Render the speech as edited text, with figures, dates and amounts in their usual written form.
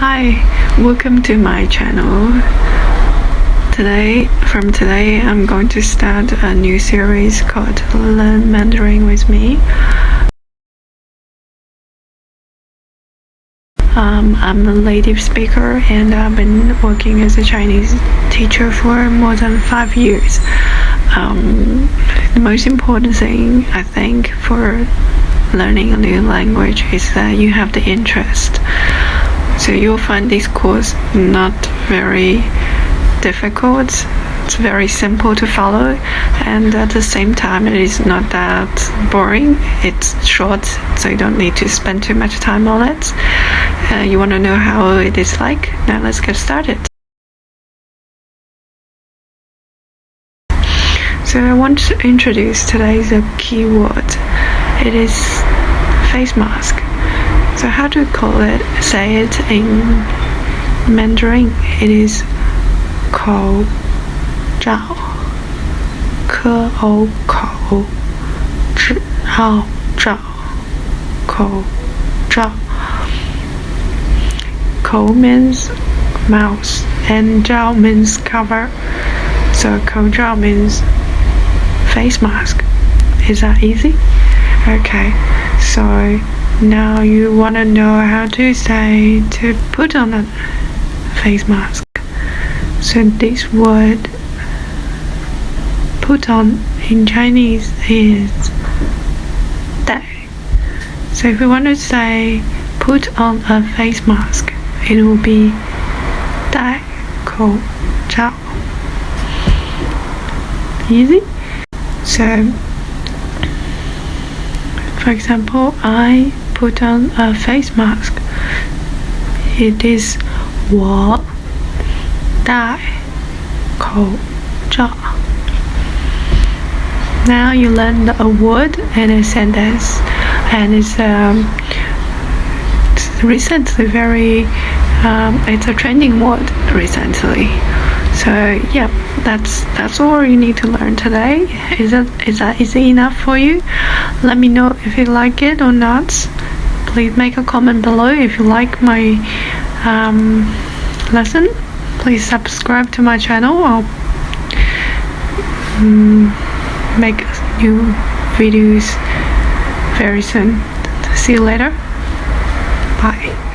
Hi, welcome to my channel. From today, I'm going to start a new series called Learn Mandarin with me. I'm a native speaker and I've been working as a Chinese teacher for more than 5 years. The most important thing, I think, for learning a new language is that you have the interest. So you'll find this course not very difficult. It's very simple to follow, and at the same time it is not that boring. It's short, so you don't need to spend too much time on it. You want to know how it is like? Now let's get started. So I want to introduce today's keyword. It is face mask. So how to say it in Mandarin? It is 口罩 口罩 口 means mouth and 罩 means cover. So 口罩 means face mask. Is that easy? Okay, so now you want to know how to say to put on a face mask. So this word put on in Chinese is 戴. So if we want to say put on a face mask, it will be 戴口罩. Easy? So for example, I put on a face mask. It is 我戴口罩. Now you learned a word and a sentence, and it's recently it's a trending word recently. So yeah, that's all you need to learn today. Is that easy enough for you? Let me know if you like it or not. Please make a comment below if you like my lesson. Please subscribe to my channel. I'll make new videos very soon. See you later. Bye.